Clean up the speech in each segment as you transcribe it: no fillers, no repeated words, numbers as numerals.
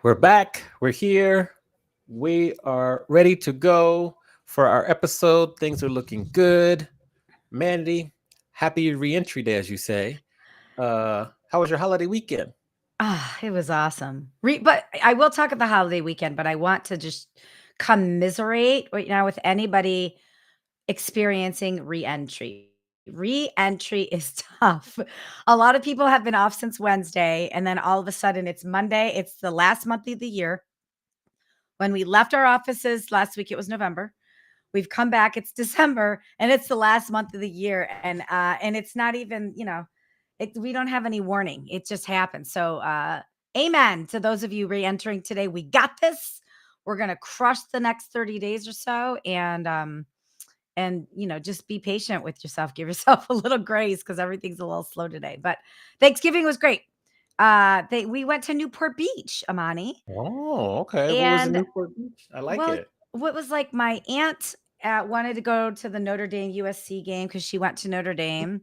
We're back. We're here. We are ready to go for our episode. Things are looking good. Mandy, happy re-entry day, as you say. How was your holiday weekend? It was awesome. But I will talk about the holiday weekend, but I want to just commiserate right now with anybody experiencing re-entry. Re-entry is tough. A lot of people have been off since Wednesday, and then all of a sudden it's Monday. It's the last month of the year. When we left our offices last week, it was November. We've come back, it's December, and it's the last month of the year. And it's not even, we don't have any warning. It just happened. So amen to those of you re-entering today. We got this. We're gonna crush the next 30 days or so. And just be patient with yourself. Give yourself a little grace because everything's a little slow today. But Thanksgiving was great. We went to Newport Beach, Amani. Oh, okay. What was the And Newport Beach? I like it. what was like my aunt wanted to go to the Notre Dame USC game because she went to Notre Dame.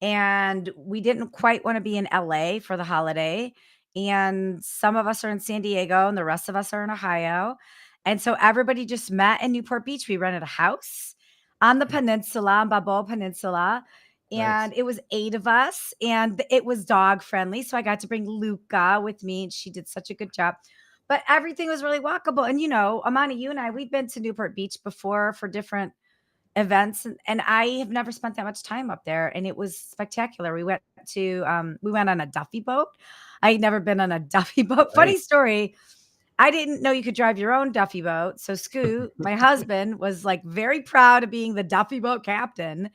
And we didn't quite want to be in LA for the holiday. And some of us are in San Diego and the rest of us are in Ohio. And so everybody just met in Newport Beach. We rented a house on the peninsula, on Balboa Peninsula. And Nice. it was 8 of us and it was dog friendly. So I got to bring Luca with me and she did such a good job. But everything was really walkable. And, Amani, you and I, we've been to Newport Beach before for different events. And I have never spent that much time up there. And it was spectacular. We went on a Duffy boat. I had never been on a Duffy boat. Funny Nice. story. I didn't know you could drive your own Duffy boat. So Scoot, my husband, was like very proud of being the Duffy boat captain.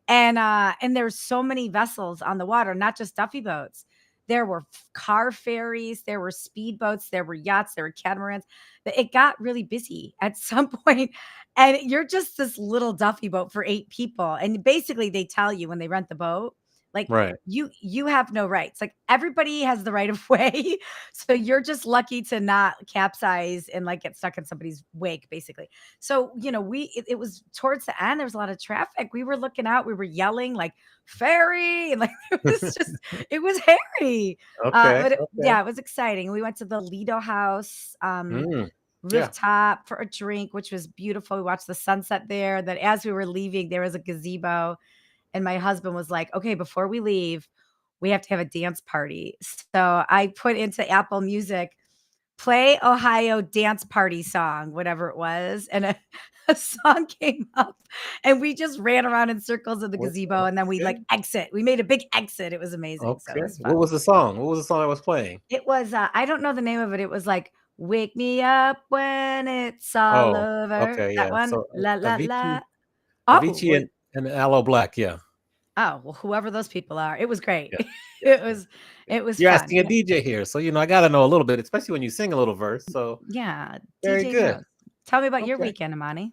And there's so many vessels on the water, not just Duffy boats. There were car ferries, there were speedboats, there were yachts, there were catamarans. It got really busy at some point, and you're just this little Duffy boat for 8 people. And basically, they tell you when they rent the boat, like Right. you have no rights. Like everybody has the right of way, so you're just lucky to not capsize and like get stuck in somebody's wake, basically. So it was towards the end. There was a lot of traffic. We were looking out. We were yelling like ferry, and like it was hairy. Okay. Yeah, it was exciting. We went to the Lido House Mm, yeah. rooftop for a drink, which was beautiful. We watched the sunset there. That as we were leaving, there was a gazebo, and my husband was like, "Okay, before we leave, we have to have a dance party." So I put into Apple Music, play Ohio dance party song, whatever it was, and a song came up, and we just ran around in circles in the gazebo, and then we like Okay. exit. We made a big exit. It was amazing. So it Okay. was What fun. was the song? What was the song I was playing? It was I don't know the name of it. It was like "Wake Me Up When It's All Oh, Over." okay. That Yeah. one. So La la la. Avicii, Oh, Avicii and Aloe Black. Yeah. well, whoever those people are, it was great. Yeah. Yeah. It Yeah. was it was You're fun. asking a DJ here, so I got to know a little bit, especially when you sing a little verse. So Yeah, very DJ good. knows. Tell me about your Okay. weekend, Amani.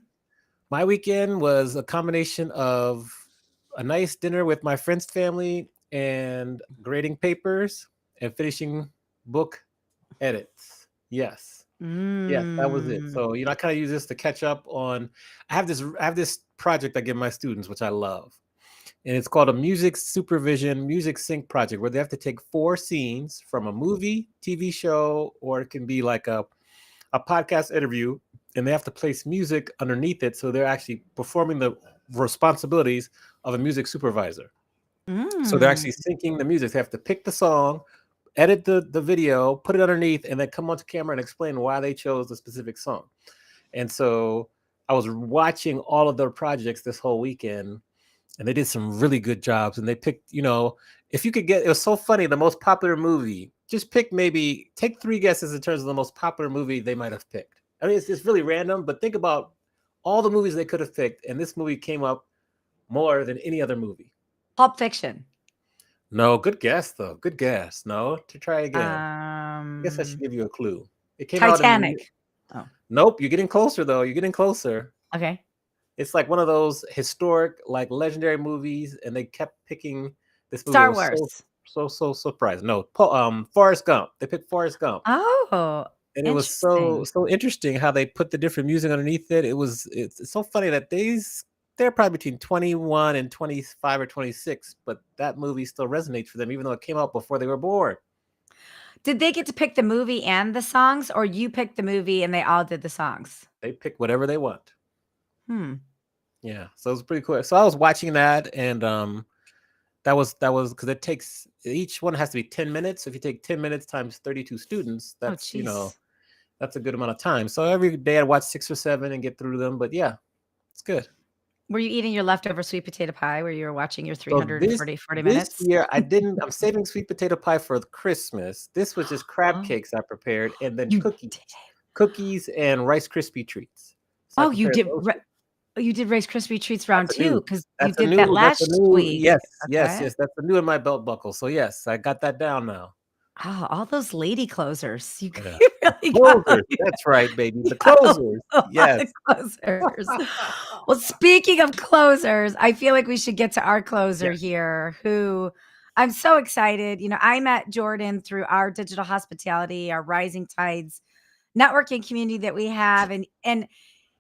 My weekend was a combination of a nice dinner with my friend's family and grading papers and finishing book edits. Yes. Yes, that was it. Mm. So, I kind of use this to catch up on. I have this project I give my students, which I love, and it's called a music supervision music sync project, where they have to take four scenes from a movie, TV show, or it can be like a podcast interview, and they have to place music underneath it, so they're actually performing the responsibilities of a music supervisor. So they're Mm. actually syncing the music. They have to pick the song, edit the video, put it underneath, and then come onto camera and explain why they chose the specific song. And so I was watching all of their projects this whole weekend, and they did some really good jobs. And they picked, if you could get, it was so funny, the most popular movie. Just pick, maybe take three guesses in terms of the most popular movie they might have picked. I mean, it's really random, but think about all the movies they could have picked, and this movie came up more than any other movie. Pulp Fiction. No, good guess though. Good guess. No, to try again. I guess I should Um, give you a clue. It came out in the. Titanic. Oh, Nope, you're getting closer though. You're getting closer. okay. It's like one of those historic, like legendary movies, and they kept picking this movie. I Star was so, Wars. so, so surprised. No, Forrest Gump. They picked Forrest Gump, Oh, and it was so, interesting. so interesting how they put the different music underneath it. It's so funny that they're probably between 21 and 25 or 26, but that movie still resonates for them, even though it came out before they were born. Did they get to pick the movie and the songs, or you picked the movie and they all did the songs? They pick whatever they want. Hmm. Yeah, so it was pretty cool. So I was watching that, and that was because it takes, each one has to be 10 minutes. So if you take 10 minutes times 32 students, Oh, that's jeez. that's a good amount of time. So every day I'd watch 6 or 7 and get through them. But yeah, it's good. Were you eating your leftover sweet potato pie where you were watching your So this 340 this minutes? year I didn't. I'm saving sweet potato pie for Christmas. This was just crab Oh, cakes I prepared, and then you cookies, did. cookies and Rice Krispie treats. So I Oh, you prepared did. those. Oh, you did Rice Krispie treats round two because you did that That's a last new, week. yes, yes, Okay. yes. That's a new in my belt buckle. So yes, I got that down now. Oh, all those lady closers. You Yeah. you The really got closers. That's right, baby. you The got a closers. lot Yes. of closers. Well, speaking of closers, I feel like we should get to our closer Yes. here, who I'm so excited. I met Jordan through our digital hospitality, our Rising Tides networking community that we have. And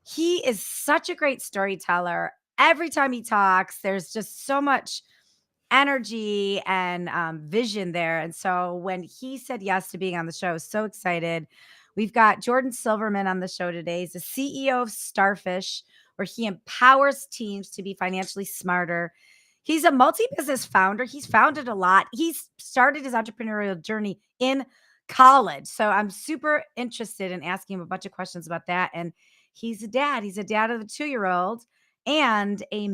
he is such a great storyteller. Every time he talks, there's just so much energy and vision there. And so when he said yes to being on the show, so excited. We've got Jordan Silverman on the show today. He's the CEO of Starfish, where he empowers teams to be financially smarter. He's a multi-business founder. He's founded a lot. He's started his entrepreneurial journey in college. So I'm super interested in asking him a bunch of questions about that. And he's a dad. He's a dad of a 2-year-old and a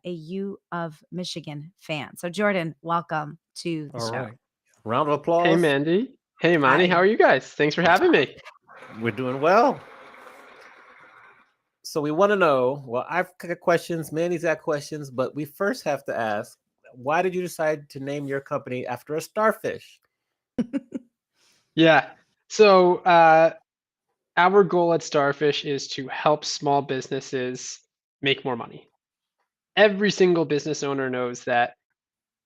U of Michigan fan. So, Jordan, welcome to the All show. right. Round of Hey, applause. Mandy. Hey, Manny. How Hi. are you guys? Thanks for having me. We're doing well. So we want to know. Well, I've got questions. Manny's got questions, but we first have to ask, why did you decide to name your company after a starfish? Yeah. So, our goal at Starfish is to help small businesses make more money. Every single business owner knows that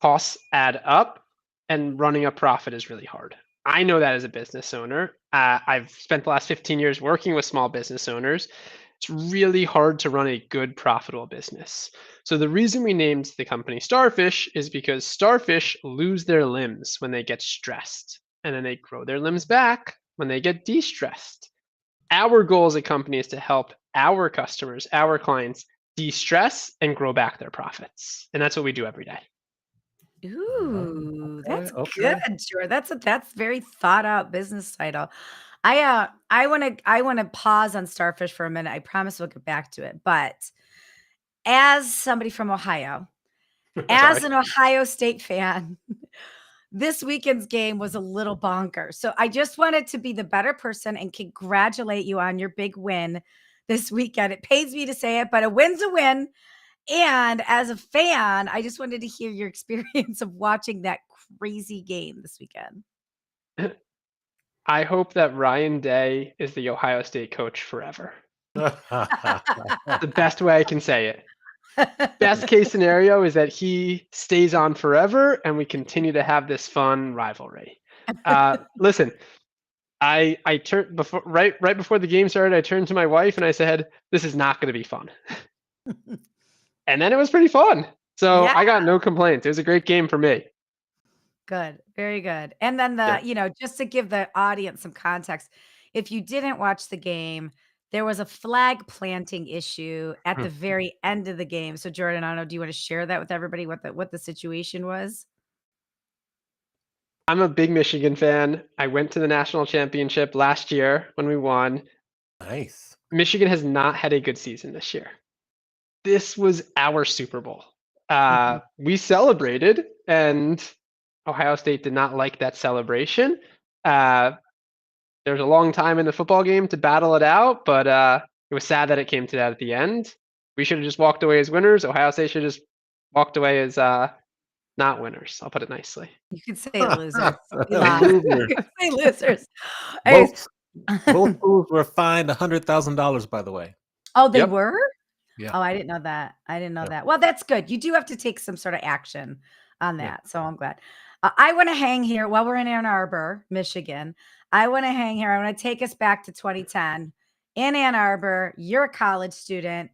costs add up and running a profit is really hard. I know that as a business owner. I've spent the last 15 years working with small business owners. It's really hard to run a good, profitable business. So, the reason we named the company Starfish is because starfish lose their limbs when they get stressed, and then they grow their limbs back when they get de stressed. Our goal as a company is to help our customers, our clients, de stress and grow back their profits. And that's what we do every day. Ooh, Okay. that's good, Okay. Jordan. That's very thought out business title. I wanna pause on Starfish for a minute. I promise we'll get back to it. But as somebody from Ohio, as Sorry. an Ohio State fan, this weekend's game was a little bonkers. So I just wanted to be the better person and congratulate you on your big win this weekend. It pains me to say it, but a win's a win. And as a fan, I just wanted to hear your experience of watching that crazy game this weekend. I hope that Ryan Day is the Ohio State coach forever. The best way I can say it. Best case scenario is that he stays on forever and we continue to have this fun rivalry. Listen, I turned before right before the game started. I turned to my wife and I said, "This is not going to be fun." And then it was pretty fun. So Yeah. I got no complaints. It was a great game for me. Good, very good. And then Yeah. just to give the audience some context, if you didn't watch the game, there was a flag planting issue at Hmm. the very end of the game. So Jordan, I don't know, do you want to share that with everybody what the situation was? I'm a big Michigan fan. I went to the national championship last year when we won. Nice. Michigan has not had a good season this year. This was our Super Bowl. Mhm. We celebrated, and Ohio State did not like that celebration. Uh, There's a long time in the football game to battle it out, but it was sad that it came to that at the end. We should have just walked away as winners. Ohio State should have just walked away as not winners. I'll put it nicely. You could say losers. We lost. Loser. You could say losers. Anyways, Both both schools were fined $100,000, by the way. oh, they Yep. were? Yeah. Oh, I didn't know that. I didn't know Yeah. that. Well, that's good. You do have to take some sort of action on Yeah. that. So I'm glad. I want to hang here while we're in Ann Arbor, Michigan. I want to hang here. I want to take us back to 2010 in Ann Arbor. You're a college student.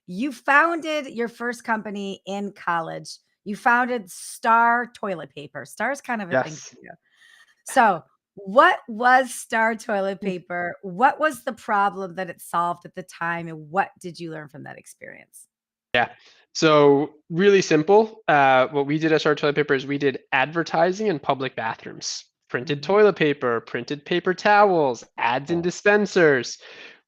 You founded your first company in college. You founded Star Toilet Paper. Star's kind of a thing Yes. for you. So, what was Star Toilet Paper? What was the problem that it solved at the time, and what did you learn from that experience? Yeah. So really simple. What we did at Star Toilet Paper is we did advertising in public bathrooms, printed Mhm. toilet paper, printed paper towels, ads in Oh, dispensers.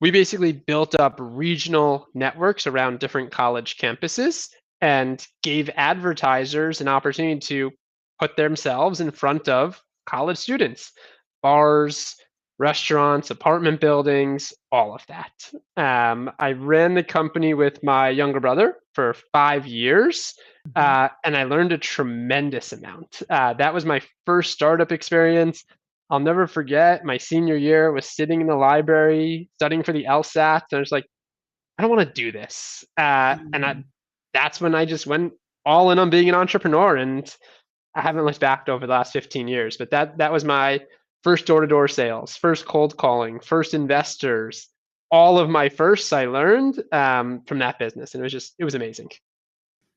We basically built up regional networks around different college campuses and gave advertisers an opportunity to put themselves in front of college students, bars, restaurants, apartment buildings, all of that. I ran the company with my younger brother for 5 years, Mhm. and I learned a tremendous amount. That was my first startup experience. I'll never forget my senior year was sitting in the library studying for the LSAT, and I was like, I don't want to do this. Mhm. That's when I just went all in on being an entrepreneur, and I haven't looked back over the last 15 years, but that was my first door-to-door sales, first cold calling, first investors. All of my firsts I learned from that business, and it was amazing.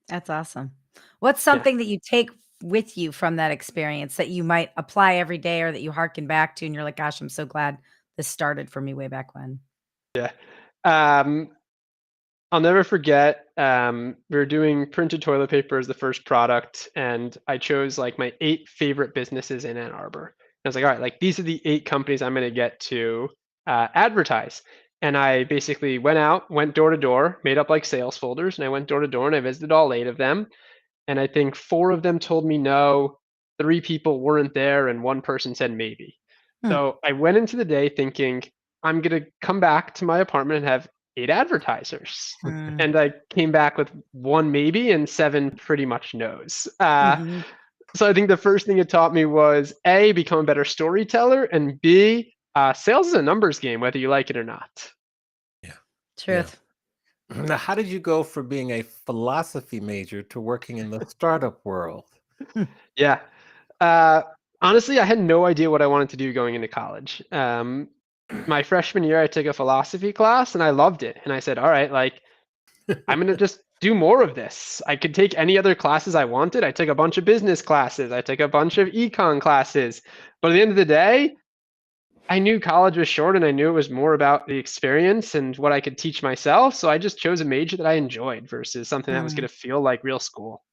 That's awesome. What's Yeah, something that you take with you from that experience that you might apply every day or that you harken back to and you're like, "Gosh, I'm so glad this started for me way back when." yeah. Um, I'll never forget. We were doing printed toilet paper as the first product, and I chose like my 8 favorite businesses in Ann Arbor. And I was like, all right, like these are the 8 companies I'm going to get to advertise. And I basically went door to door, made up like sales folders, and I went door to door and I visited all 8 of them. And I think 4 of them told me no, 3 people weren't there, and 1 person said maybe. Hmm. So I went into the day thinking, I'm going to come back to my apartment and have 8 advertisers. Mm. And I came back with 1 maybe and 7 pretty much no's. Mhm. So I think the first thing it taught me was A, become a better storyteller, and B, sales is a numbers game, whether you like it or not. yeah. Yeah. Truth. Now, how did you go from being a philosophy major to working in the startup world? Hmm. Yeah. Uh, Honestly, I had no idea what I wanted to do going into college. My freshman year, I took a philosophy class and I loved it. And I said, all right, like, I'm going to just do more of this. I could take any other classes I wanted. I took a bunch of business classes, I took a bunch of econ classes. But at the end of the day, I knew college was short and I knew it was more about the experience and what I could teach myself. So I just chose a major that I enjoyed versus something that was going Mm. to feel like real school.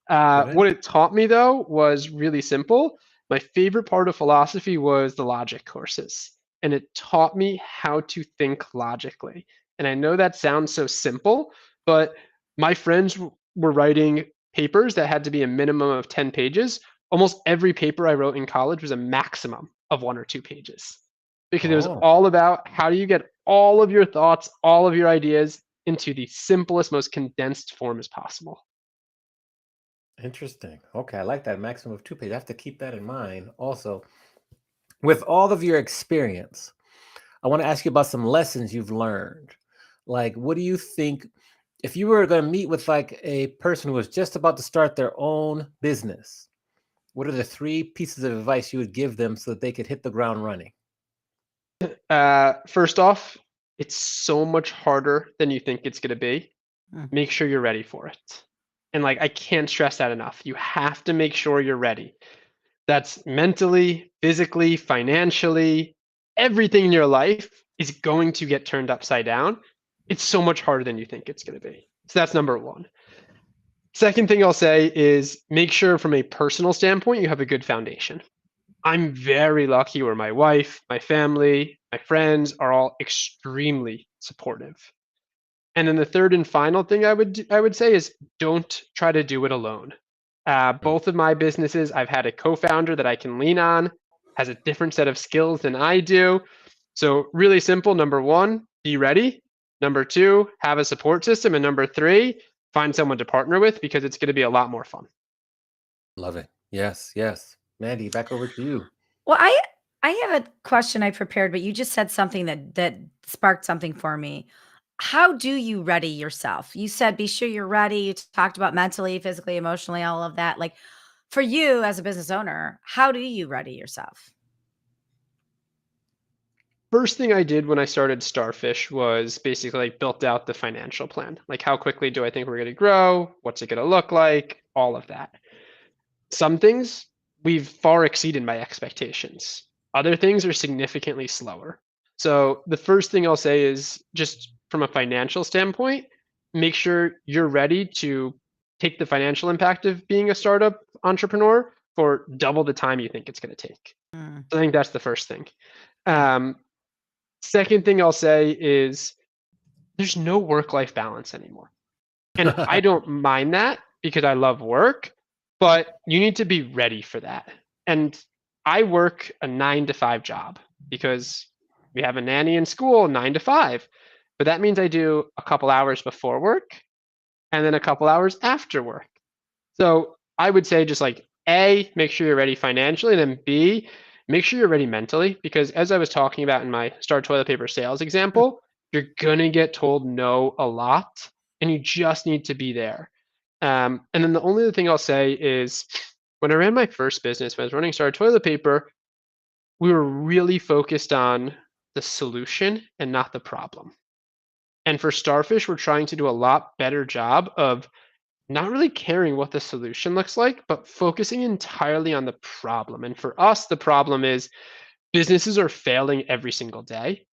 Good What answer. it taught me though was really simple. My favorite part of philosophy was the logic courses, and it taught me how to think logically. And I know that sounds so simple, but my friends were writing papers that had to be a minimum of 10 pages. Almost every paper I wrote in college was a maximum of 1 or 2 pages because it was Oh, all about how do you get all of your thoughts, all of your ideas into the simplest, most condensed form as possible. interesting. Okay, I like that maximum of 2 pages. I have to keep that in mind. Also, with all of your experience, I want to ask you about some lessons you've learned. Like, what do you think If you were going to meet with like a person who was just about to start their own business, what are the 3 pieces of advice you would give them so that they could hit the ground running? First off, it's so much harder than you think it's going to be. Mm. Make sure you're ready for it. And like, I can't stress that enough. You have to make sure you're ready. That's mentally, physically, financially, everything in your life is going to get turned upside down. It's so much harder than you think it's going to be. So that's number one. Second thing I'll say is make sure from a personal standpoint, you have a good foundation. I'm very lucky where my wife, my family, my friends are all extremely supportive. And then the third and final thing I would say is don't try to do it alone. Both of my businesses, I've had a co-founder that I can lean on, has a different set of skills than I do. So really simple. Number one, be ready. Number two, have a support system. And number three, find someone to partner with because it's going to be a lot more fun. Love it. Yes, yes. Mandy, back over to you. Well, I have a question I prepared, but you just said something that sparked something for me. How do you ready yourself? You said be sure you're ready. You talked about mentally, physically, emotionally, all of that. Like for you as a business owner, how do you ready yourself? First thing I did when I started Starfish was basically like built out the financial plan. Like how quickly do I think we're going to grow? What's it going to look like? All of that. Some things we've far exceeded my expectations. Other things are significantly slower. So the first thing I'll say is just from a financial standpoint, make sure you're ready to take the financial impact of being a startup entrepreneur for double the time you think it's going to take. Mm, So I think that's the first thing. okay. Um, Second thing I'll say is there's no work-life balance anymore. And I don't mind that because I love work, but you need to be ready for that. And I work a 9 to 5 job because we have a nanny in school 9 to 5. But that means I do a couple hours before work and then a couple hours after work. So I would say just like A, make sure you're ready financially, and then B, make sure you're ready mentally. Because as I was talking about in my Star Toilet Paper sales example, you're gonna get told no a lot, and you just need to be there. And then the only other thing I'll say is when I ran my first business, when I was running Star Toilet Paper, we were really focused on the solution and not the problem. And for Starfish, we're trying to do a lot better job of not really caring what the solution looks like, but focusing entirely on the problem. And for us, the problem is businesses are failing every single day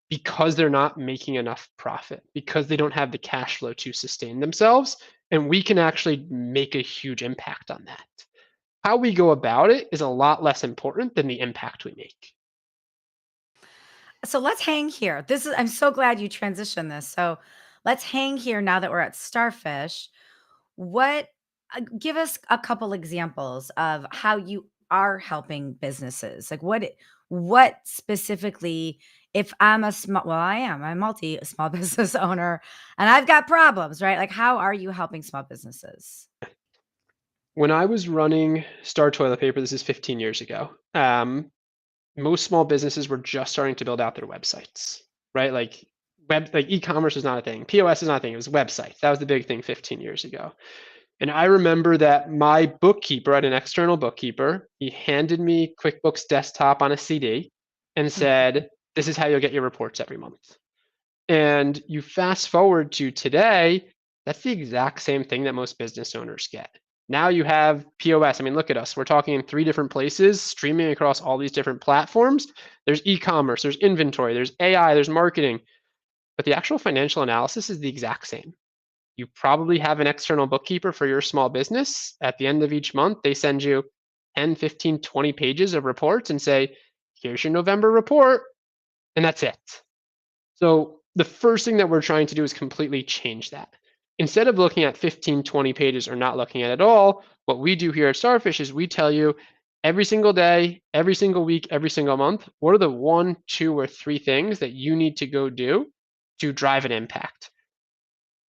because they're not making enough profit, because they don't have the cash flow to sustain themselves. And we can actually make a huge impact on that. How we go about it is a lot less important than the impact we make. So let's hang here. This is I'm so glad you transitioned this. So let's hang here now that we're at Starfish. What give us a couple examples of how you are helping businesses? Like what specifically if I'm a small well, I am, I'm multi small business owner and I've got problems, right? Like how are you helping small businesses? When I was running Star Toilet Paper, this is 15 years ago, most small businesses were just starting to build out their websites, right? Like e-commerce is not a thing. POS is not a thing. It was websites. That was the big thing 15 years ago. And I remember that my bookkeeper, I had an external bookkeeper, he handed me QuickBooks Desktop on a CD and said, "This is how you'll get your reports every month." And you fast forward to today, that's the exact same thing that most business owners get. Now you have POS. I mean, look at us. We're talking in 3 different places, streaming across all these different platforms. There's e-commerce, there's inventory, there's AI, there's marketing, but the actual financial analysis is the exact same. You probably have an external bookkeeper for your small business. At the end of each month, they send you 10, 15, 20 pages of reports and say, here's your November report, and that's it. So the first thing that we're trying to do is completely change that. Instead of looking at 15, 20 pages or not looking at it at all, what we do here at Starfish is we tell you every single day, every single week, every single month, what are the 1, 2, or 3 things that you need to go do to drive an impact.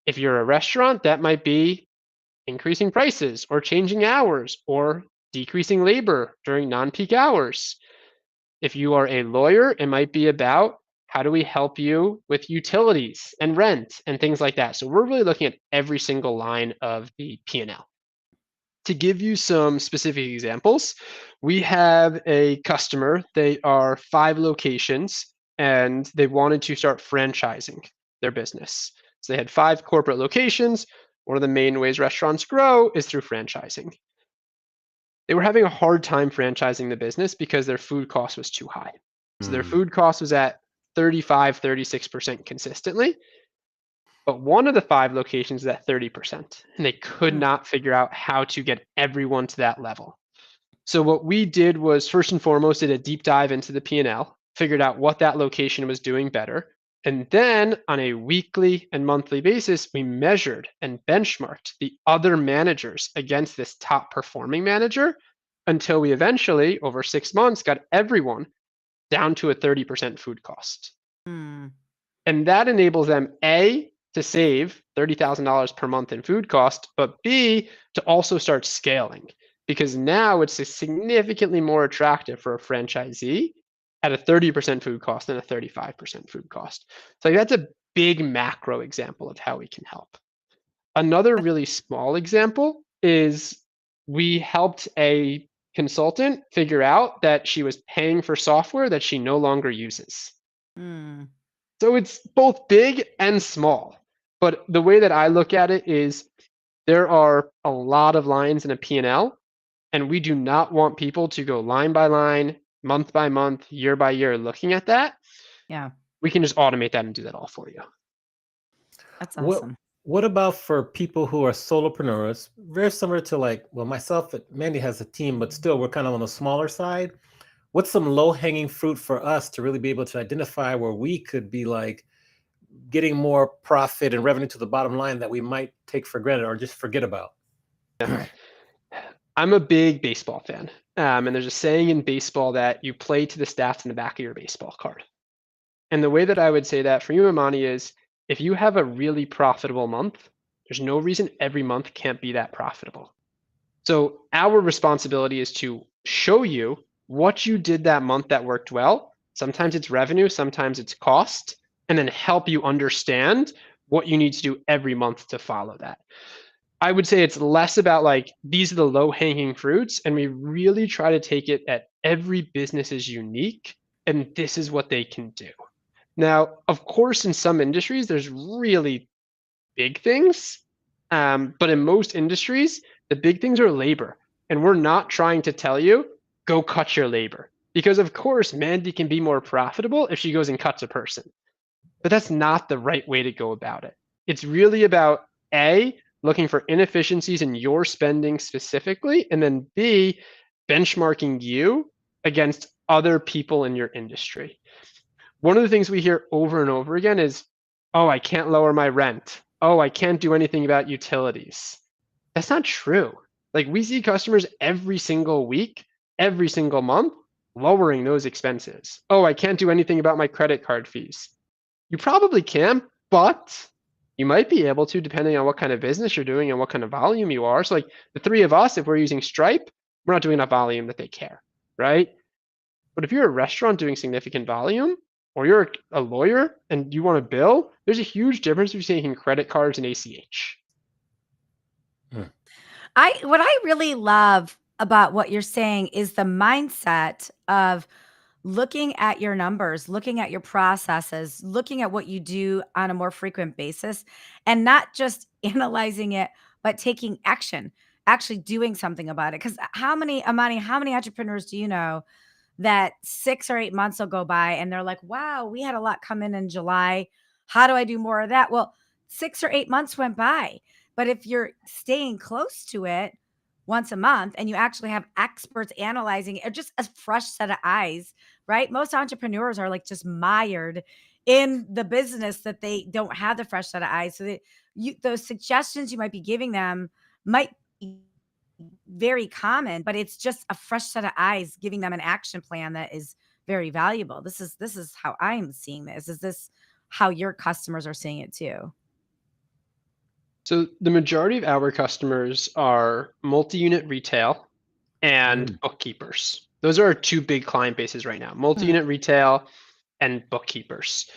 If you're a restaurant, that might be increasing prices or changing hours or decreasing labor during non-peak hours. If you are a lawyer, it might be about How do we help you with utilities and rent and things like that? So we're really looking at every single line of the P&L. To give you some specific examples, we have a customer. They are 5 locations and they wanted to start franchising their business. So they had 5 corporate locations. One of the main ways restaurants grow is through franchising. They were having a hard time franchising the business because their food cost was too high. So their Mm. food cost was at 35, 36% consistently, but one of the 5 locations is at 30%, and they could Mm. not figure out how to get everyone to that level. So what we did was first and foremost did a deep dive into the P&L, figured out what that location was doing better, and then on a weekly and monthly basis, we measured and benchmarked the other managers against this top performing manager until we eventually, over 6 months, got everyone down to a 30% food cost. Mm. And that enables them, A, to save $30,000 per month in food cost, but B, to also start scaling because now it's significantly more attractive for a franchisee at a 30% food cost than a 35% food cost. So that's a big macro example of how we can help. Another really small example is we helped a consultant figure out that she was paying for software that she no longer uses. Mm. So it's both big and small. But the way that I look at it is there are a lot of lines in a P&L, and we do not want people to go line by line, month by month, year by year looking at that. Yeah, We can just automate that and do that all for you. that's What awesome. what about for people who are solopreneurs? Very similar to like, well, myself, Mandy has a team, but still we're kind of on the smaller side. What's some low-hanging fruit for us to really be able to identify where we could be like getting more profit and revenue to the bottom line that we might take for granted or just forget about? I'm a big baseball fan. And there's a saying in baseball that you play to the stats in the back of your baseball card. And the way that I would say that for you, Imani, is if you have a really profitable month, there's no reason every month can't be that profitable. So our responsibility is to show you what you did that month that worked well. Sometimes it's revenue, sometimes it's cost, and then help you understand what you need to do every month to follow that. I would say it's less about like these are the low hanging fruits, and we really try to take it at every business is unique, and this is what they can do. Now, of course, in some industries, there's really big things. But in most industries, the big things are labor. And we're not trying to tell you, go cut your labor. Because, of course, Mandy can be more profitable if she goes and cuts a person. But that's not the right way to go about it. It's really about A, looking for inefficiencies in your spending specifically, and then B, benchmarking you against other people in your industry. One of the things we hear over and over again is, oh, I can't lower my rent. Oh, I can't do anything about utilities. That's not true. Like we see customers every single week, every single month, lowering those expenses. Oh, I can't do anything about my credit card fees. You probably can, but you might be able to depending on what kind of business you're doing and what kind of volume you are. So like the 3 of us, if we're using Stripe, we're not doing enough volume that they care, right? But if you're a restaurant doing significant volume, or you're a lawyer and you want to bill, there's a huge difference between credit cards and ACH. What I really love about what you're saying is the mindset of looking at your numbers, looking at your processes, looking at what you do on a more frequent basis, and not just analyzing it, but taking action, actually doing something about it. Because how many, Amani, how many entrepreneurs do you know that 6 or 8 months will go by and they're like, wow, we had a lot come in July. How do I do more of that? Well, 6 or 8 months went by. But if you're staying close to it once a month and you actually have experts analyzing it, or just a fresh set of eyes, right? Most entrepreneurs are like just mired in the business that they don't have the fresh set of eyes. So that those suggestions you might be giving them might be very common, but it's just a fresh set of eyes giving them an action plan that is very valuable. This is how I'm seeing this. Is this how your customers are seeing it too? So the majority of our customers are multi-unit retail and Mm. bookkeepers. Those are our 2 big client bases right now. Mm. Multi-unit retail, and bookkeepers.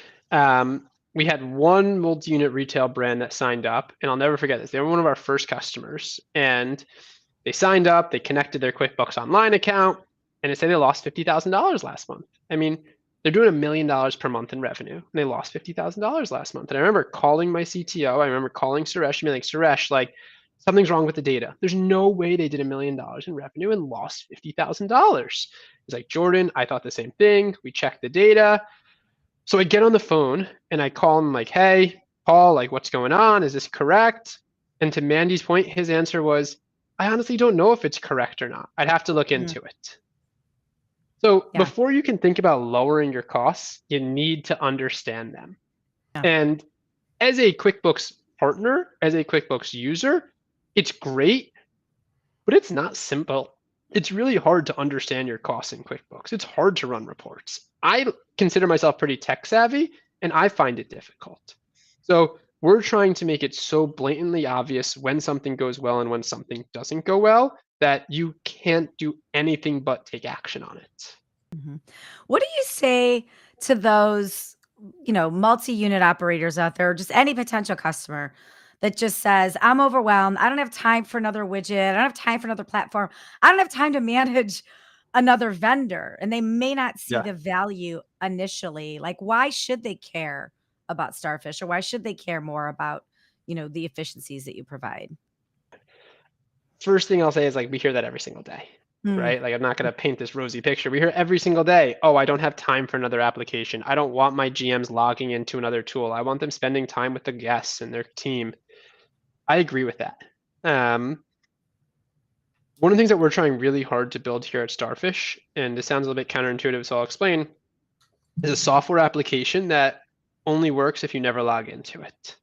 We had one multi-unit retail brand that signed up, and I'll never forget this. They were one of our first customers, and they signed up, they connected their QuickBooks Online account, and they said they lost $50,000 last month. I mean, they're doing $1 million per month in revenue, and they lost $50,000 last month. And I remember calling my CTO, I remember calling Suresh and being like, Suresh, like, something's wrong with the data. There's no way they did $1 million in revenue and lost $50,000. He's like, Jordan, I thought the same thing. We checked the data. So I get on the phone and I call him like, hey, Paul, like, what's going on? Is this correct? And to Mandy's point, his answer was, I honestly don't know if it's correct or not. I'd have to look into it. So Yeah. before you can think about lowering your costs, you need to understand them. Yeah. And as a QuickBooks partner, as a QuickBooks user, it's great, but it's not simple. It's really hard to understand your costs in QuickBooks. It's hard to run reports. I consider myself pretty tech savvy, and I find it difficult. So we're trying to make it so blatantly obvious when something goes well and when something doesn't go well that you can't do anything but take action on it. What do you say to those, multi-unit operators out there, or just any potential customer that just says, I'm overwhelmed. I don't have time for another widget. I don't have time for another platform. I don't have time to manage another vendor. And they may not see Yeah. the value initially. Like, why should they care about Starfish, or why should they care more about, the efficiencies that you provide? First thing I'll say is like we hear that every single day, Mm, right? Like I'm not going to paint this rosy picture. We hear every single day, oh, I don't have time for another application. I don't want my GMs logging into another tool. I want them spending time with the guests and their team. I agree with that. One of the things that we're trying really hard to build here at Starfish, and this sounds a little bit counterintuitive, so I'll explain, is a software application that only works if you never log into it.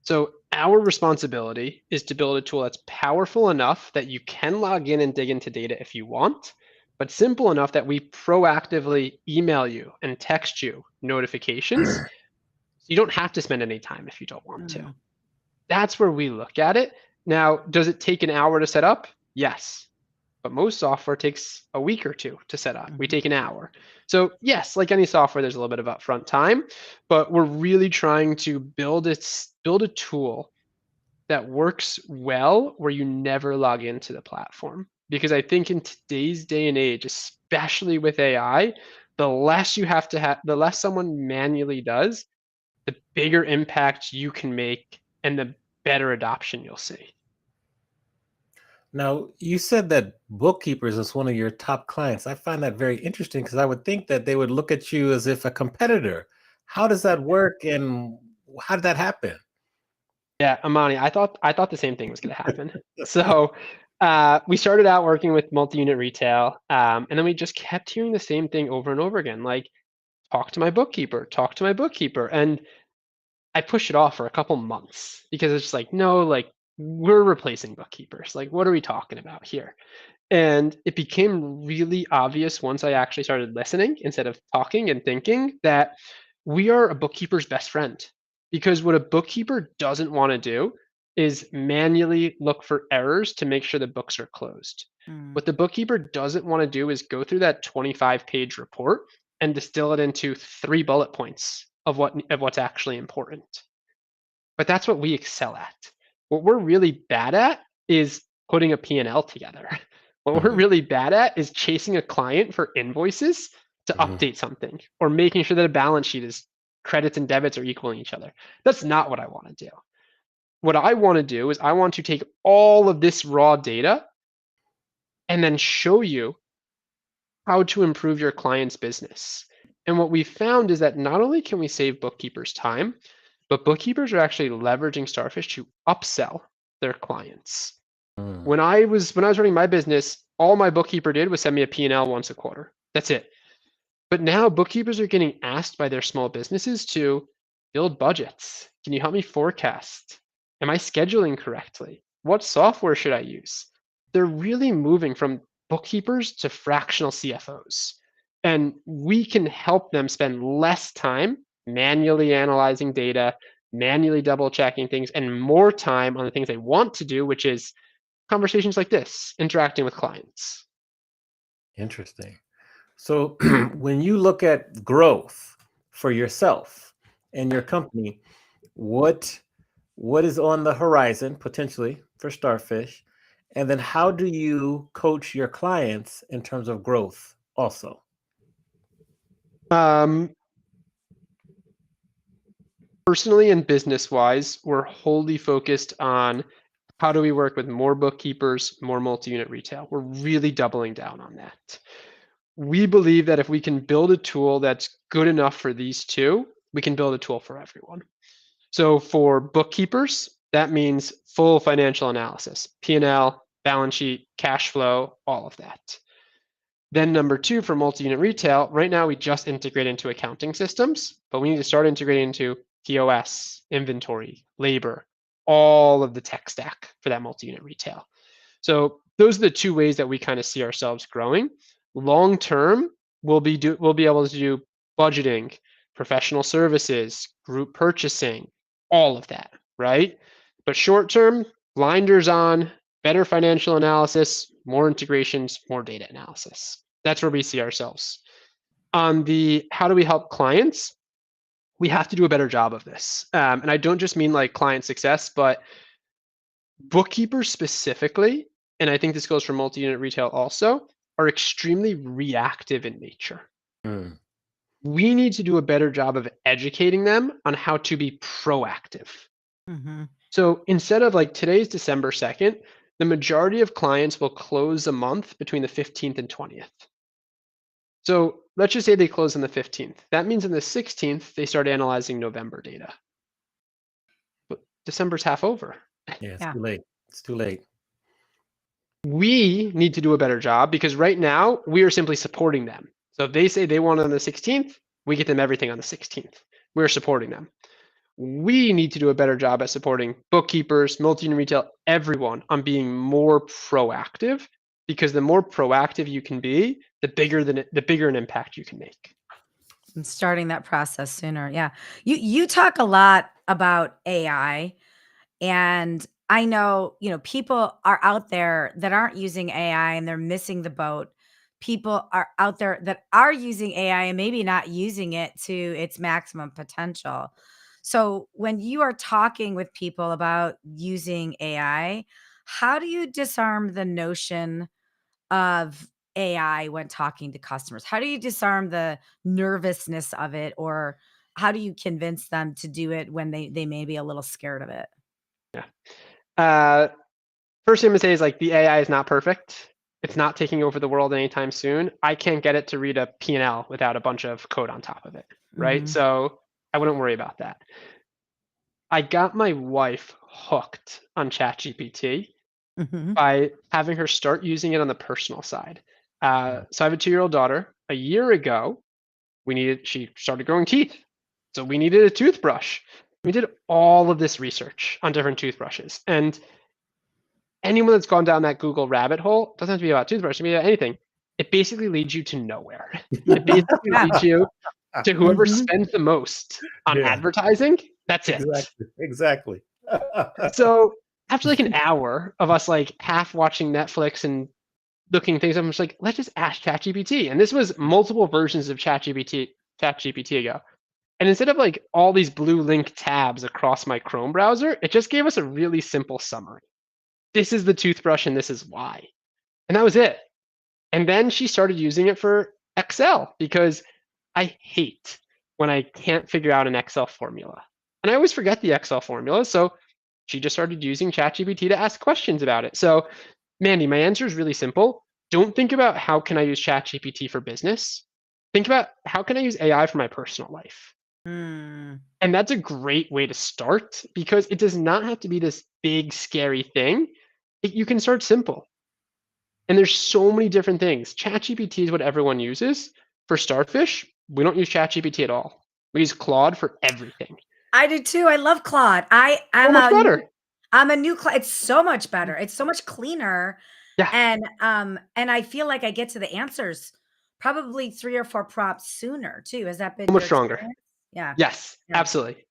So our responsibility is to build a tool that's powerful enough that you can log in and dig into data if you want, but simple enough that we proactively email you and text you notifications. So you don't have to spend any time if you don't want to. That's where we look at it. Now, does it take an hour to set up? Yes. But most software takes a week or two to set up. We take an hour. So yes, like any software, there's a little bit of upfront time, but we're really trying to build a tool that works well where you never log into the platform. Because I think in today's day and age, especially with AI, the less you have to have, the less someone manually does, the bigger impact you can make and the better adoption you'll see. Now, you said that bookkeepers is one of your top clients. I find that very interesting because I would think that they would look at you as if a competitor. How does that work, and how did that happen? Yeah, Amani, I thought the same thing was going to happen. So we started out working with multi-unit retail, and then we just kept hearing the same thing over and over again, like talk to my bookkeeper, talk to my bookkeeper. And I pushed it off for a couple months because it's just like, no, like we're replacing bookkeepers. Like, what are we talking about here? And it became really obvious once I actually started listening instead of talking and thinking that we are a bookkeeper's best friend. Because what a bookkeeper doesn't want to do is manually look for errors to make sure the books are closed. What the bookkeeper doesn't want to do is go through that 25-page report and distill it into 3 bullet points of what's actually important. But that's what we excel at. What we're really bad at is putting a P&L together. What we're really bad at is chasing a client for invoices to update something or making sure that a balance sheet is credits and debits are equaling each other. That's not what I want to do. What I want to do is I want to take all of this raw data and then show you how to improve your client's business. And what we found is that not only can we save bookkeepers time, but bookkeepers are actually leveraging Starfish to upsell their clients. When I was running my business, all my bookkeeper did was send me a P&L once a quarter. That's it. But now bookkeepers are getting asked by their small businesses to build budgets. Can you help me forecast? Am I scheduling correctly? What software should I use? They're really moving from bookkeepers to fractional CFOs. And we can help them spend less time manually analyzing data, manually double checking things, and more time on the things they want to do, which is conversations like this, interacting with clients. Interesting. So when you look at growth, for yourself and your company, what what is on the horizon potentially for Starfish, and then how do you coach your clients in terms of growth also? Um, Personally and business wise, we're wholly focused on how do we work with more bookkeepers, more multi-unit retail. We're really doubling down on that. We believe that if we can build a tool that's good enough for these two, we can build a tool for everyone. So for bookkeepers, that means full financial analysis, P&L, balance sheet, cash flow, all of that. Then number two, for multi-unit retail, right now we just integrate into accounting systems, but we need to start integrating into POS, inventory, labor, all of the tech stack for that multi-unit retail. So those are the two ways that we kind of see ourselves growing. Long term, we'll be able to do budgeting, professional services, group purchasing, all of that, right? But short term, blinders on, better financial analysis, more integrations, more data analysis. That's where we see ourselves. On the how do we help clients, we have to do a better job of this. And I don't just mean like client success, but bookkeepers specifically, and I think this goes for multi-unit retail also, are extremely reactive in nature. Mm. We need to do a better job of educating them on how to be proactive. Mm-hmm. So instead of like today's December 2nd, the majority of clients will close a month between the 15th and 20th. So let's just say they close on the 15th. That means on the 16th, they start analyzing November data. But December's half over. Yeah, it's Yeah. too late. It's too late. We need to do a better job because right now we are simply supporting them. So if they say they want it on the 16th, we get them everything on the 16th. We're supporting them. We need to do a better job at supporting bookkeepers, multi-unit retail, everyone on being more proactive, because the more proactive you can be, the bigger an impact you can make. And starting that process sooner. Yeah. You talk a lot about AI, and I know, people are out there that aren't using AI and they're missing the boat. People are out there that are using AI and maybe not using it to its maximum potential. So when you are talking with people about using AI, how do you disarm the notion of AI when talking to customers? How do you disarm the nervousness of it, or how do you convince them to do it when they may be a little scared of it? Yeah. Uh, First thing I'm gonna say is like the AI is not perfect. It's not taking over the world anytime soon. I can't get it to read a P&L without a bunch of code on top of it, right? Mhm. So I wouldn't worry about that. I got my wife hooked on ChatGPT Mhm. by having her start using it on the personal side. Mm. So I have a 2-year-old daughter. A year ago, she started growing teeth. So we needed a toothbrush. We did all of this research on different toothbrushes. And anyone that's gone down that Google rabbit hole, doesn't have to be about toothbrush, it can be about anything. It basically leads you to nowhere. It Mhm. basically Yeah. leads you to whoever Mhm. spends the most on Yeah, advertising. That's it. exactly. Exactly. So after like an hour of us like half watching Netflix and looking things up, I'm just like, let's just ask ChatGPT. And this was multiple versions of ChatGPT ago. And instead of like all these blue link tabs across my Chrome browser, it just gave us a really simple summary. This is the toothbrush and this is why. And that was it. And then she started using it for Excel because I hate when I can't figure out an Excel formula. And I always forget the Excel formula. So she just started using ChatGPT to ask questions about it. So, Mandy, my answer is really simple. Don't think about how can I use ChatGPT for business. Think about how can I use AI for my personal life. Mm. And that's a great way to start because it does not have to be this big, scary thing. You can start simple. And there's so many different things. ChatGPT is what everyone uses. For Starfish, we don't use ChatGPT at all. We use Claude for everything. I do too. I love Claude. So much better. I'm a new Claude. It's so much better. It's so much cleaner. Yeah, And I feel like I get to the answers probably 3 or 4 prompts sooner too. Has that been so much your stronger. experience? Yeah. Yes, Yeah. absolutely.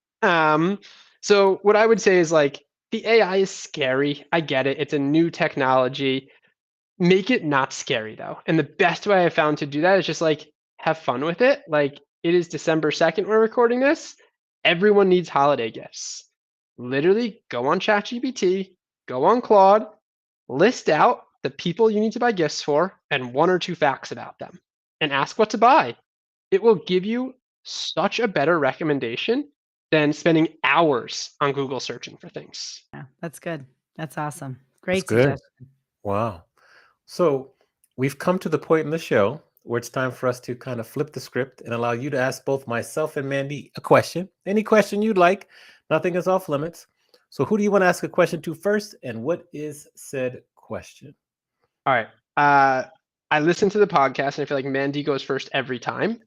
So what I would say is like the AI is scary. I get it. It's a new technology. Make it not scary though. And the best way I found to do that is just like have fun with it. Like It is December 2nd, we're recording this. Everyone needs holiday gifts. Literally go on ChatGPT, go on Claude, list out the people you need to buy gifts for and one or two facts about them and ask what to buy. It will give you such a better recommendation than spending hours on Google searching for things. Yeah, that's good. That's awesome. That's Great good. suggestion. Wow. So we've come to the point in the show where it's time for us to kind of flip the script and allow you to ask both myself and Mandy a question. Any question you'd like. Nothing is off limits. So who do you want to ask a question to first? And what is said question? All right. I listen to the podcast and I feel like Mandy goes first every time.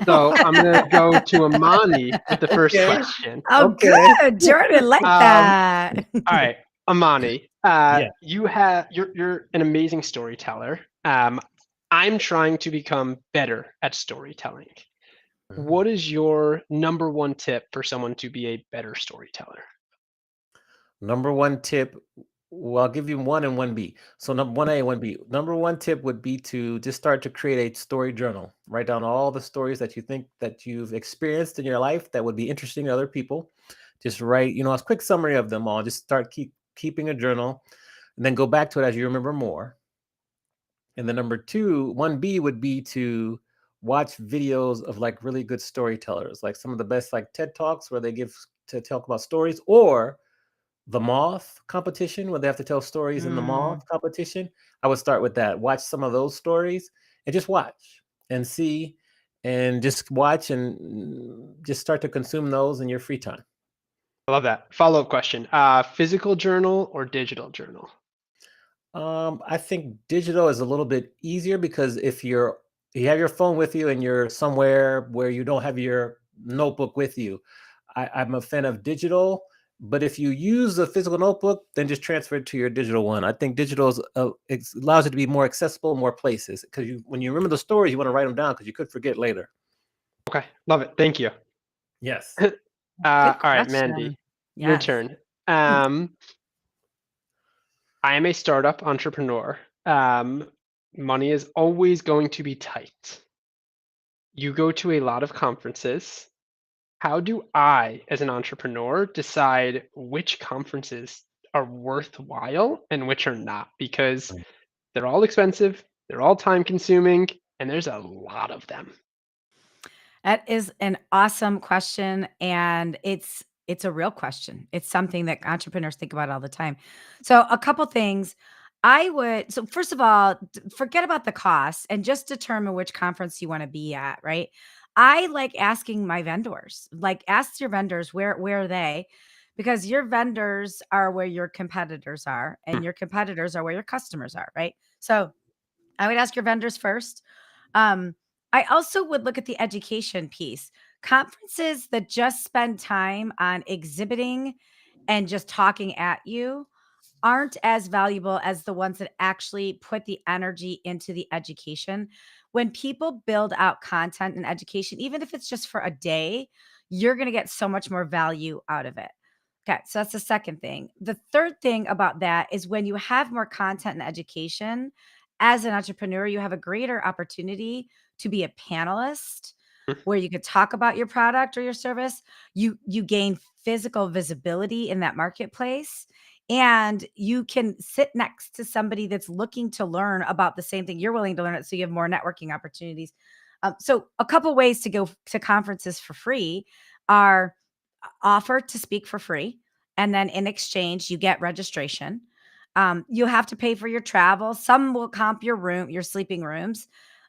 So I'm going to go to Amani with the first Okay. question. Oh, Okay. good. Jordan, like that. All right, Amani, Yeah. you're an amazing storyteller. I'm trying to become better at storytelling. What is your number one tip for someone to be a better storyteller? Number one tip, well, I'll give you one and one B. So number one A, one B. Number one tip would be to just start to create a story journal. Write down all the stories that you think that you've experienced in your life that would be interesting to other people. Just write, a quick summary of them all. Just start keeping a journal, and then go back to it as you remember more. And then number two, one B would be to watch videos of like really good storytellers, like some of the best like TED Talks where they give to talk about stories, or the moth competition where they have to tell stories in the moth Mm. competition. I would start with that. Watch some of those stories and just watch and see and just watch and just start to consume those in your free time. I love that. Follow-up question. Physical journal or digital journal? I think digital is a little bit easier because if you have your phone with you and you're somewhere where you don't have your notebook with you, I'm a fan of digital. But if you use a physical notebook, then just transfer it to your digital one. I think digital it allows it to be more accessible in more places because when you remember the stories, you want to write them down because you could forget later. Okay, love it. Thank you. Yes. Good All right, question. Mandy, your Yes. turn. I am a startup entrepreneur. Money is always going to be tight. You go to a lot of conferences. How do I, as an entrepreneur, decide which conferences are worthwhile and which are not? Because they're all expensive, they're all time consuming, and there's a lot of them. That is an awesome question, and it's a real question. It's something that entrepreneurs think about all the time. So, a couple things so first of all, forget about the costs and just determine which conference you want to be at, right? I like asking my vendors. Like ask your vendors where are they? Because your vendors are where your competitors are, Hmm. and your competitors are where your customers are, right? So, I would ask your vendors first. Um, I also would look at the education piece. Conferences that just spend time on exhibiting and just talking at you aren't as valuable as the ones that actually put the energy into the education. When people build out content and education, even if it's just for a day, you're going to get so much more value out of it. Okay, so that's the second thing. The third thing about that is when you have more content and education, as an entrepreneur, you have a greater opportunity to be a panelist where you could talk about your product or your service. You gain physical visibility in that marketplace, and you can sit next to somebody that's looking to learn about the same thing you're willing to learn it, so you have more networking opportunities. So a couple ways to go to conferences for free are offer to speak for free, and then in exchange you get registration. You have to pay for your travel. Some will comp your sleeping rooms.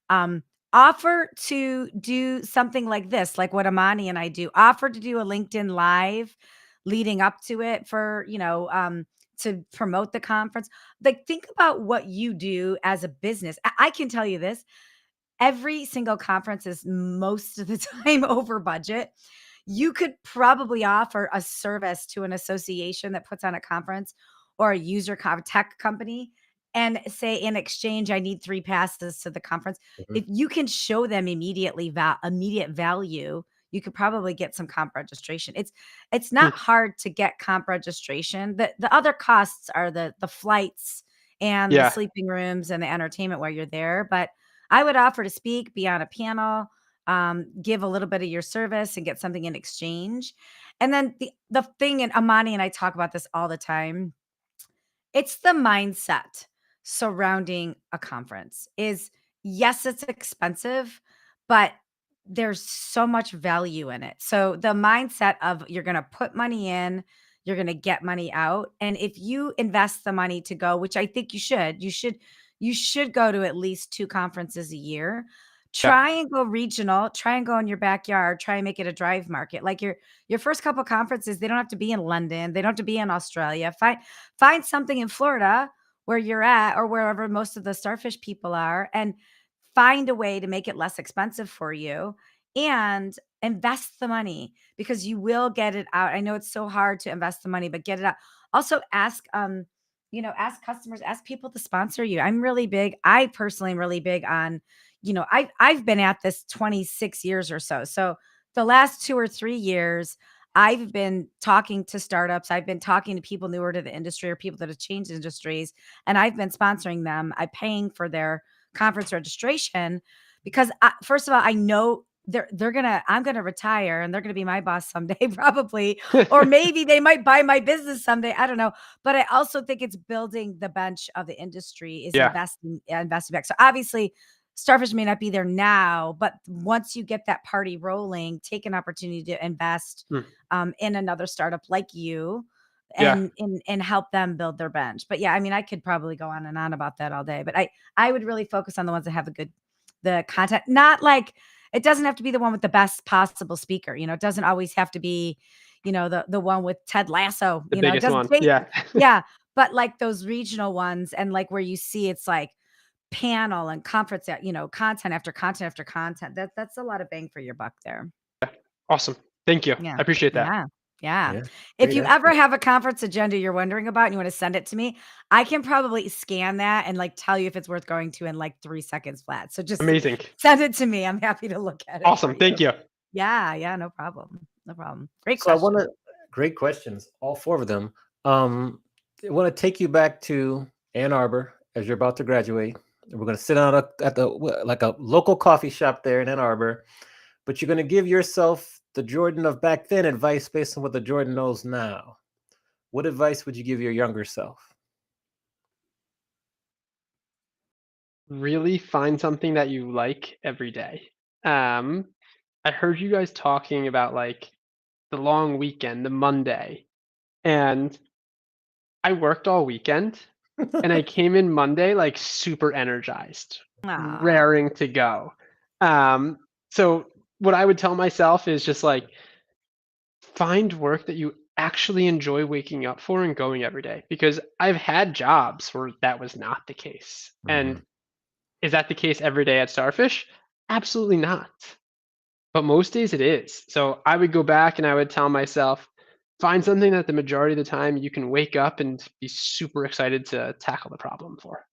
um, Offer to do something like this, like what Amani and I do. Offer to do a LinkedIn live leading up to it for, to promote the conference. Like, think about what you do as a business. I can tell you this: every single conference is most of the time over budget. You could probably offer a service to an association that puts on a conference, or a tech company, and say, in exchange, I need 3 passes to the conference. Mhm. If you can show them immediate value, you could probably get some comp registration. It's Hmm. not hard to get comp registration. The other costs are the flights and the Yeah. sleeping rooms and the entertainment while you're there. But I would offer to speak, be on a panel. give a little bit of your service and get something in exchange. And then the thing, and Amani and I talk about this all the time, it's the mindset surrounding a conference is, yes, it's expensive, but there's so much value in it. So the mindset of you're going to put money in, you're going to get money out. And if you invest the money to go, which I think you should go to at least 2 conferences a year. Yeah. Try and go regional, try and go in your backyard, try and make it a drive market. Like your first couple conferences, they don't have to be in London, they don't have to be in Australia. Find something in Florida where you're at or wherever most of the Starfish people are, and find a way to make it less expensive for you and invest the money because you will get it out. I know it's so hard to invest the money, but get it out. Also ask customers, ask people to sponsor you. I personally am really big on, I've been at this 26 years or so. So the last 2 or 3 years, I've been talking to startups. I've been talking to people newer to the industry or people that have changed industries, and I've been sponsoring them. I'm paying for their conference registration because first of all, I know I'm gonna retire and they're gonna be my boss someday, probably, or maybe they might buy my business someday. I don't know. But I also think it's building the bench of the industry is Yeah. investing back. So obviously Starfish may not be there now, but once you get that party rolling, take an opportunity to invest Mm. in another startup like you Yeah. and help them build their bench. But yeah, I mean, I could probably go on and on about that all day, but I would really focus on the ones that have the content, not like it doesn't have to be the one with the best possible speaker. It doesn't always have to be, the one with Ted Lasso, The it biggest doesn't one. take, Yeah. yeah, but like those regional ones and like where you see it's like panel and conference, content after content after content. That's a lot of bang for your buck there. Awesome. Thank you. Yeah. I appreciate that. Yeah. Yeah. Yeah, If great you answer. ever have a conference agenda you're wondering about and you want to send it to me, I can probably scan that and like tell you if it's worth going to in like 3 seconds flat. So just Amazing. send it to me. I'm happy to look at it for Awesome. you. Thank you. Yeah. Yeah. No problem. No problem. Great So I want question. to great questions, all four of them. I want to take you back to Ann Arbor as you're about to graduate. We're going to sit down at the like a local coffee shop there in Ann Arbor, but you're going to give yourself the Jordan of back then advice based on what the Jordan knows now. What advice would you give your younger self? Really find something that you like every day. Um, I heard you guys talking about like the long weekend, the Monday, and I worked all weekend and I came in Monday like super energized, Aw. raring to go. Um, so what I would tell myself is just like find work that you actually enjoy waking up for and going every day because I've had jobs where that was not the case. And Mhm. is that the case every day at Starfish? Absolutely not. But most days it is. So I would go back and I would tell myself, find something that the majority of the time you can wake up and be super excited to tackle the problem for.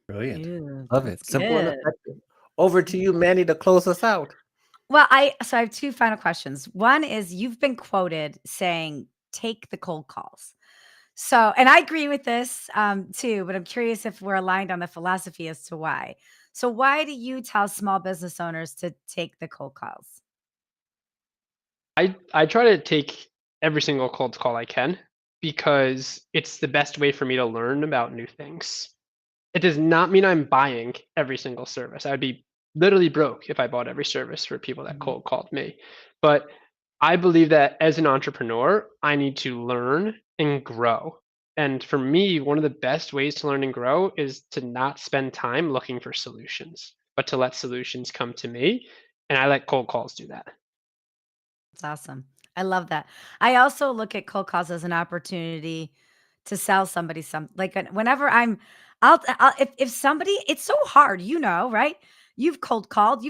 Brilliant. Ooh, Love that's it. Simple and good. effective. Over to you, Manny, to close us out. Well, I have two final questions. One is you've been quoted saying, take the cold calls. So, and I agree with this too, but I'm curious if we're aligned on the philosophy as to why. So, why do you tell small business owners to take the cold calls? I try to take every single cold call I can because it's the best way for me to learn about new things. It does not mean I'm buying every single service. I would be literally broke if I bought every service for people that Mhm. cold called me. But I believe that as an entrepreneur, I need to learn and grow. And for me, one of the best ways to learn and grow is to not spend time looking for solutions, but to let solutions come to me. And I let cold calls do that. That's awesome. I love that. I also look at cold calls as an opportunity to sell somebody some like whenever I'll if somebody it's so hard, right? You've cold called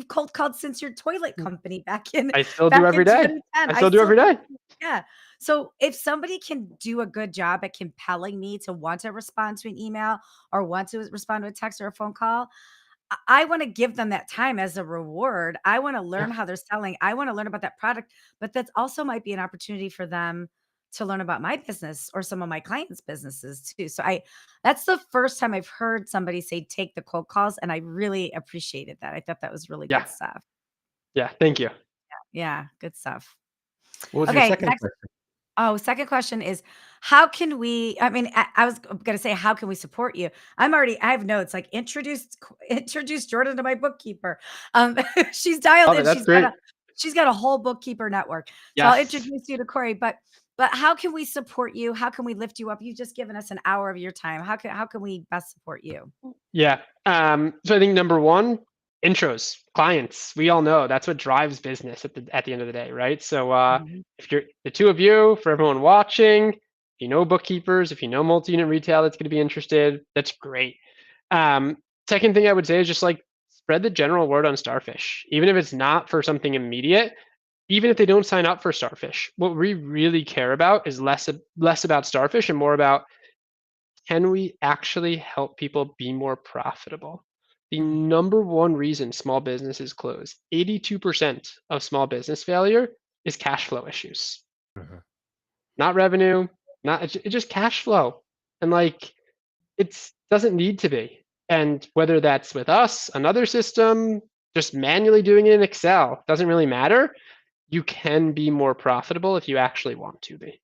since your toilet company back in I still do back every in day. 2010. I I still do still every do. day. Yeah. So if somebody can do a good job at compelling me to want to respond to an email or want to respond to a text or a phone call, I wanna give them that time as a reward. I wanna Yeah. learn how they're selling. I wanna learn about that product, but that also might be an opportunity for them to learn about my business or some of my clients' businesses too. So that's the first time I've heard somebody say, "Take the cold calls," and I really appreciated that. I thought that was really Yeah. good stuff. Yeah, thank you. Yeah, good stuff. What was your Okay, second next. question? Oh, second question is how can we I mean, I was gonna say how can we support you? I have notes like introduce Jordan to my bookkeeper. She's dialed Love in. it. That's great. She's got a whole bookkeeper network. So I'll Yes. introduce you to Corey. But how can we support you? How can we lift you up? You've just given us an hour of your time. How can we best support you? Yeah. So I think number one, intros, clients. We all know that's what drives business at the end of the day, right? So Mhm. if you're the two of you, for everyone watching, if you know bookkeepers, if you know multi-unit retail that's going to be interested, that's great. Um, Second thing I would say is just like spread the general word on Starfish, even if it's not for something immediate. Even if they don't sign up for Starfish, what we really care about is less about Starfish and more about, can we actually help people be more profitable? The Mm, number one reason small businesses close, 82% of small business failure is cash flow issues. Mhm. Not revenue, not it's just cash flow. And like it doesn't need to be. And whether that's with us, another system, just manually doing it in Excel, doesn't really matter. You can be more profitable if you actually want to be.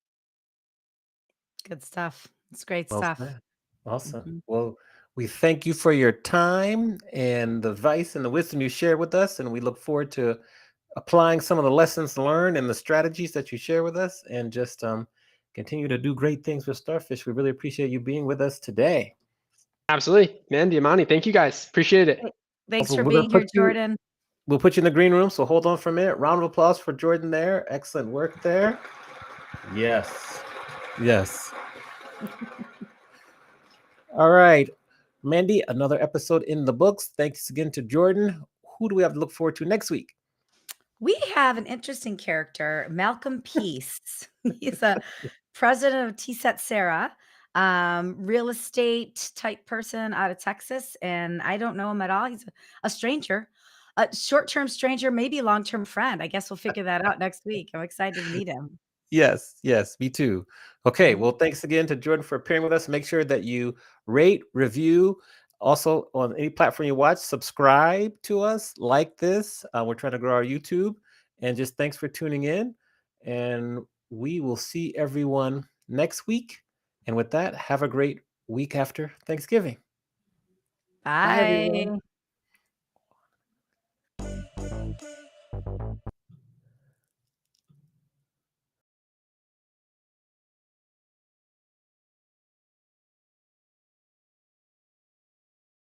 good stuff. It's great Well stuff. said. Awesome. Mhm. Well, we thank you for your time and the advice and the wisdom you shared with us, and we look forward to applying some of the lessons learned and the strategies that you share with us, and just continue to do great things with Starfish. We really appreciate you being with us today. Absolutely. Man, Diamani, thank you guys. Appreciate it. Thanks Also, for being here, Jordan. we'll put you in the green room. So hold on for a minute. Round of applause for Jordan there. Excellent work there. Yes. Yes. All right. Mandy, another episode in the books. Thanks again to Jordan. Who do we have to look forward to next week? We have an interesting character, Malcolm Peace. He's a president of TSET Sarah, real estate type person out of Texas, and I don't know him at all. He's a stranger, a short-term stranger, maybe long-term friend. I guess we'll figure that out next week. I'm excited to meet him. Yes, yes, me too. Okay, Mhm. well, thanks again to Jordan for appearing with us. Make sure that you rate, review, also on any platform you watch, subscribe to us, like this. We're trying to grow our YouTube. And just thanks for tuning in. And we will see everyone next week. And with that, have a great week after Thanksgiving. Bye, everyone. Bye.